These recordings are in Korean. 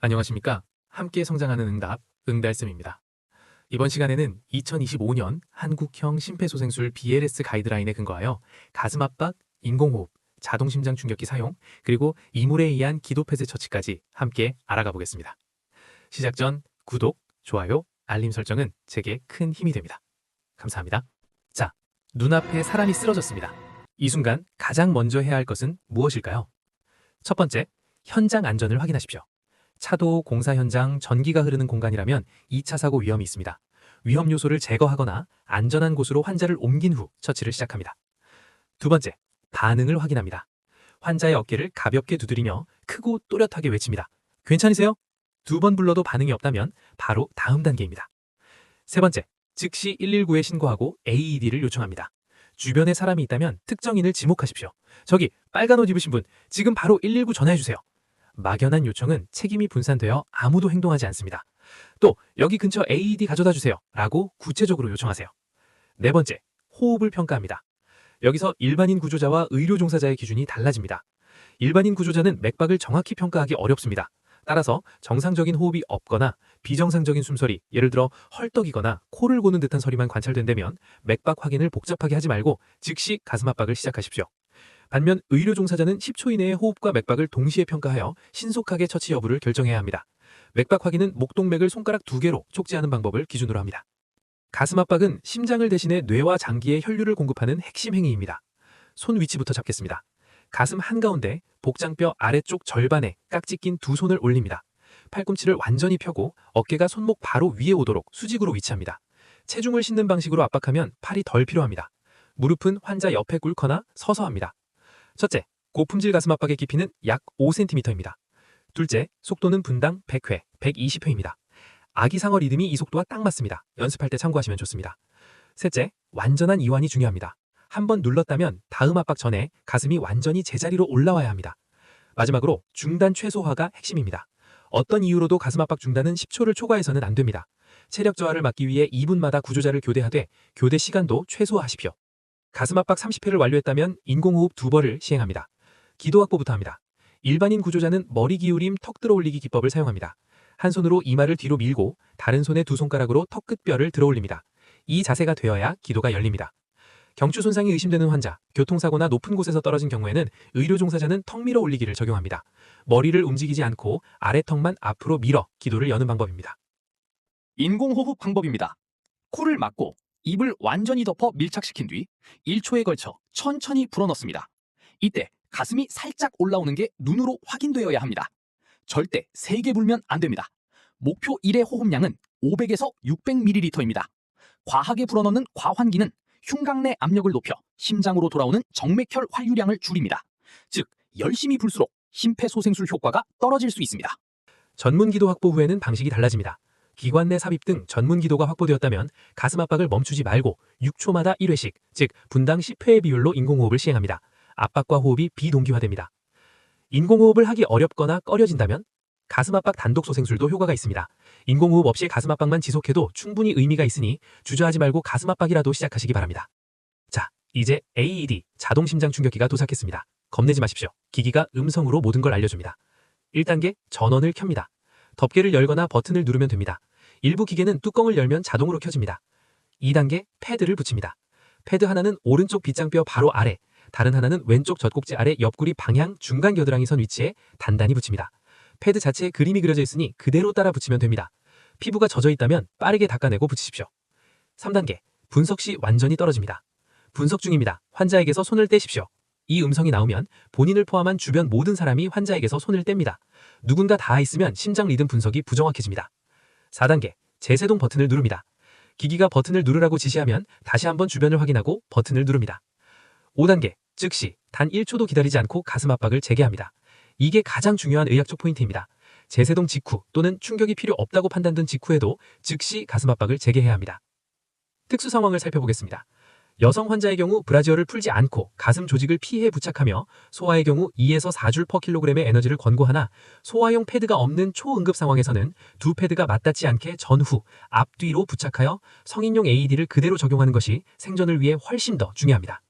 안녕하십니까? 함께 성장하는 응답, 응달쌤입니다. 이번 시간에는 2025년 한국형 심폐소생술 BLS 가이드라인에 근거하여 가슴 압박, 인공호흡, 자동심장 충격기 사용, 그리고 이물에 의한 기도폐쇄 처치까지 함께 알아가 보겠습니다. 시작 전 구독, 좋아요, 알림 설정은 제게 큰 힘이 됩니다. 감사합니다. 자, 눈앞에 사람이 쓰러졌습니다. 이 순간 가장 먼저 해야 할 것은 무엇일까요? 첫 번째, 현장 안전을 확인하십시오. 차도, 공사 현장, 전기가 흐르는 공간이라면 2차 사고 위험이 있습니다. 위험 요소를 제거하거나 안전한 곳으로 환자를 옮긴 후 처치를 시작합니다. 두 번째, 반응을 확인합니다. 환자의 어깨를 가볍게 두드리며 크고 또렷하게 외칩니다. 괜찮으세요? 2번 불러도 반응이 없다면 바로 다음 단계입니다. 세 번째, 즉시 119에 신고하고 AED를 요청합니다. 주변에 사람이 있다면 특정인을 지목하십시오. 저기 빨간 옷 입으신 분, 지금 바로 119 전화해주세요. 막연한 요청은 책임이 분산되어 아무도 행동하지 않습니다. 또 여기 근처 AED 가져다 주세요 라고 구체적으로 요청하세요. 네 번째, 호흡을 평가합니다. 여기서 일반인 구조자와 의료 종사자의 기준이 달라집니다. 일반인 구조자는 맥박을 정확히 평가하기 어렵습니다. 따라서 정상적인 호흡이 없거나 비정상적인 숨소리, 예를 들어 헐떡이거나 코를 고는 듯한 소리만 관찰된다면 맥박 확인을 복잡하게 하지 말고 즉시 가슴 압박을 시작하십시오. 반면 의료 종사자는 10초 이내에 호흡과 맥박을 동시에 평가하여 신속하게 처치 여부를 결정해야 합니다. 맥박 확인은 목동맥을 손가락 2개로 촉지하는 방법을 기준으로 합니다. 가슴 압박은 심장을 대신해 뇌와 장기에 혈류를 공급하는 핵심 행위입니다. 손 위치부터 잡겠습니다. 가슴 한가운데 복장뼈 아래쪽 절반에 깍지 낀 2손을 올립니다. 팔꿈치를 완전히 펴고 어깨가 손목 바로 위에 오도록 수직으로 위치합니다. 체중을 싣는 방식으로 압박하면 팔이 덜 필요합니다. 무릎은 환자 옆에 꿇거나 서서 합니다. 첫째, 고품질 가슴 압박의 깊이는 약 5cm입니다. 둘째, 속도는 분당 100회, 120회입니다. 아기상어 리듬이 이 속도와 딱 맞습니다. 연습할 때 참고하시면 좋습니다. 셋째, 완전한 이완이 중요합니다. 한번 눌렀다면 다음 압박 전에 가슴이 완전히 제자리로 올라와야 합니다. 마지막으로 중단 최소화가 핵심입니다. 어떤 이유로도 가슴 압박 중단은 10초를 초과해서는 안 됩니다. 체력 저하를 막기 위해 2분마다 구조자를 교대하되 교대 시간도 최소화하십시오. 가슴 압박 30회를 완료했다면 인공호흡 2번을 시행합니다. 기도 확보부터 합니다. 일반인 구조자는 머리 기울임 턱 들어 올리기 기법을 사용합니다. 한 손으로 이마를 뒤로 밀고 다른 손의 2손가락으로 턱 끝뼈를 들어 올립니다. 이 자세가 되어야 기도가 열립니다. 경추 손상이 의심되는 환자, 교통사고나 높은 곳에서 떨어진 경우에는 의료 종사자는 턱 밀어 올리기를 적용합니다. 머리를 움직이지 않고 아래 턱만 앞으로 밀어 기도를 여는 방법입니다. 인공호흡 방법입니다. 코를 막고 입을 완전히 덮어 밀착시킨 뒤 1초에 걸쳐 천천히 불어넣습니다. 이때 가슴이 살짝 올라오는 게 눈으로 확인되어야 합니다. 절대 세게 불면 안 됩니다. 목표 1의 호흡량은 500에서 600ml입니다. 과하게 불어넣는 과환기는 흉곽 내 압력을 높여 심장으로 돌아오는 정맥혈 활유량을 줄입니다. 즉, 열심히 불수록 심폐소생술 효과가 떨어질 수 있습니다. 전문 기도 확보 후에는 방식이 달라집니다. 기관 내 삽입 등 전문 기도가 확보되었다면 가슴 압박을 멈추지 말고 6초마다 1회씩, 즉 분당 10회의 비율로 인공호흡을 시행합니다. 압박과 호흡이 비동기화됩니다. 인공호흡을 하기 어렵거나 꺼려진다면 가슴 압박 단독 소생술도 효과가 있습니다. 인공호흡 없이 가슴 압박만 지속해도 충분히 의미가 있으니 주저하지 말고 가슴 압박이라도 시작하시기 바랍니다. 자, 이제 AED, 자동심장 충격기가 도착했습니다. 겁내지 마십시오. 기기가 음성으로 모든 걸 알려줍니다. 1단계, 전원을 켭니다. 덮개를 열거나 버튼을 누르면 됩니다. 일부 기계는 뚜껑을 열면 자동으로 켜집니다. 2단계, 패드를 붙입니다. 패드 하나는 오른쪽 빗장뼈 바로 아래, 다른 하나는 왼쪽 젖꼭지 아래 옆구리 방향 중간 겨드랑이 선 위치에 단단히 붙입니다. 패드 자체에 그림이 그려져 있으니 그대로 따라 붙이면 됩니다. 피부가 젖어 있다면 빠르게 닦아내고 붙이십시오. 3단계, 분석 시 완전히 떨어집니다. 분석 중입니다. 환자에게서 손을 떼십시오. 이 음성이 나오면 본인을 포함한 주변 모든 사람이 환자에게서 손을 뗍니다. 누군가 닿아 있으면 심장 리듬 분석이 부정확해집니다. 4단계, 재세동 버튼을 누릅니다. 기기가 버튼을 누르라고 지시하면 다시 한번 주변을 확인하고 버튼을 누릅니다. 5단계, 즉시 단 1초도 기다리지 않고 가슴 압박을 재개합니다. 이게 가장 중요한 의학적 포인트입니다. 재세동 직후 또는 충격이 필요 없다고 판단된 직후에도 즉시 가슴 압박을 재개해야 합니다. 특수 상황을 살펴보겠습니다. 여성 환자의 경우 브라지어를 풀지 않고 가슴 조직을 피해 부착하며 소아의 경우 2에서 4줄 퍼 킬로그램의 에너지를 권고하나 소아용 패드가 없는 초응급 상황에서는 두 패드가 맞닿지 않게 전후, 앞뒤로 부착하여 성인용 AED를 그대로 적용하는 것이 생존을 위해 훨씬 더 중요합니다.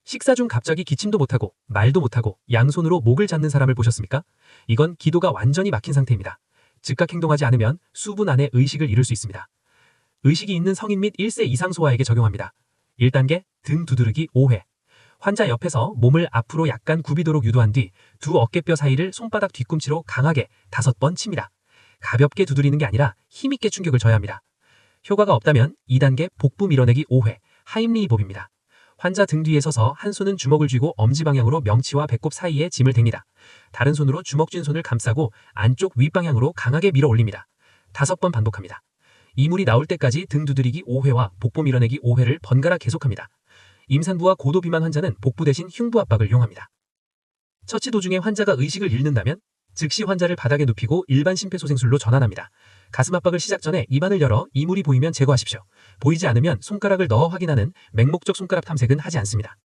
식사 중 갑자기 기침도 못하고 말도 못하고 양손으로 목을 잡는 사람을 보셨습니까? 이건 기도가 완전히 막힌 상태입니다. 즉각 행동하지 않으면 수분 안에 의식을 잃을 수 있습니다. 의식이 있는 성인 및 1세 이상 소아에게 적용합니다. 1단계 등 두드르기 5회. 환자 옆에서 몸을 앞으로 약간 굽이도록 유도한 뒤 두 어깨뼈 사이를 손바닥 뒤꿈치로 강하게 5번 칩니다. 가볍게 두드리는 게 아니라 힘있게 충격을 줘야 합니다. 효과가 없다면 2단계 복부 밀어내기 5회 하임리히법입니다. 환자 등 뒤에 서서 한 손은 주먹을 쥐고 엄지 방향으로 명치와 배꼽 사이에 짐을 댑니다. 다른 손으로 주먹 쥔 손을 감싸고 안쪽 윗방향으로 강하게 밀어 올립니다. 5번 반복합니다. 이물이 나올 때까지 등 두드리기 5회와 복부 밀어내기 5회를 번갈아 계속합니다. 임산부와 고도 비만 환자는 복부 대신 흉부 압박을 이용합니다. 처치 도중에 환자가 의식을 잃는다면 즉시 환자를 바닥에 눕히고 일반 심폐소생술로 전환합니다. 가슴 압박을 시작 전에 입안을 열어 이물이 보이면 제거하십시오. 보이지 않으면 손가락을 넣어 확인하는 맹목적 손가락 탐색은 하지 않습니다.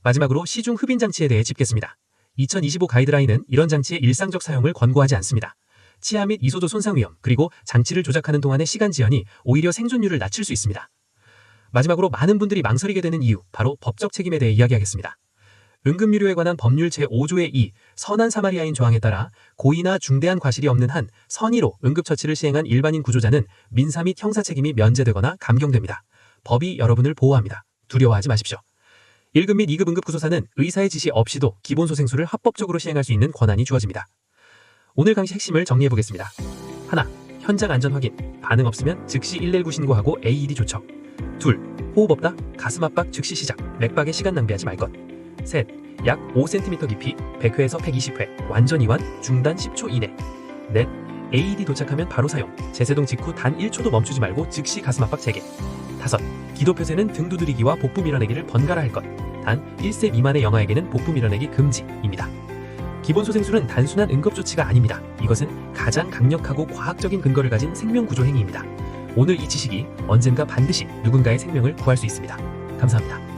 마지막으로 시중 흡인 장치에 대해 짚겠습니다. 2025 가이드라인은 이런 장치의 일상적 사용을 권고하지 않습니다. 치아 및 이소조 손상 위험, 그리고 장치를 조작하는 동안의 시간 지연이 오히려 생존율을 낮출 수 있습니다. 마지막으로 많은 분들이 망설이게 되는 이유, 바로 법적 책임에 대해 이야기하겠습니다. 응급유료에 관한 법률 제5조의 2 선한 사마리아인 조항에 따라 고의나 중대한 과실이 없는 한 선의로 응급처치를 시행한 일반인 구조자는 민사 및 형사 책임이 면제되거나 감경됩니다. 법이 여러분을 보호합니다. 두려워하지 마십시오. 1급 및 2급 응급구조사는 의사의 지시 없이도 기본소생술을 합법적으로 시행할 수 있는 권한이 주어집니다. 오늘 강의 핵심을 정리해보겠습니다. 하나, 현장 안전 확인. 반응 없으면 즉시 119 신고하고 AED 조처. 둘, 호흡 없다, 가슴 압박 즉시 시작. 맥박에 시간 낭비하지 말 것. 셋, 약 5cm 깊이 100회에서 120회, 완전 이완, 중단 10초 이내. 넷, AED 도착하면 바로 사용. 제세동 직후 단 1초도 멈추지 말고 즉시 가슴 압박 재개. 다섯, 기도 표세는 등 두드리기와 복부 밀어내기를 번갈아 할 것. 단 1세 미만의 영아에게는 복부 밀어내기 금지입니다. 기본소생술은 단순한 응급조치가 아닙니다. 이것은 가장 강력하고 과학적인 근거를 가진 생명구조 행위입니다. 오늘 이 지식이 언젠가 반드시 누군가의 생명을 구할 수 있습니다. 감사합니다.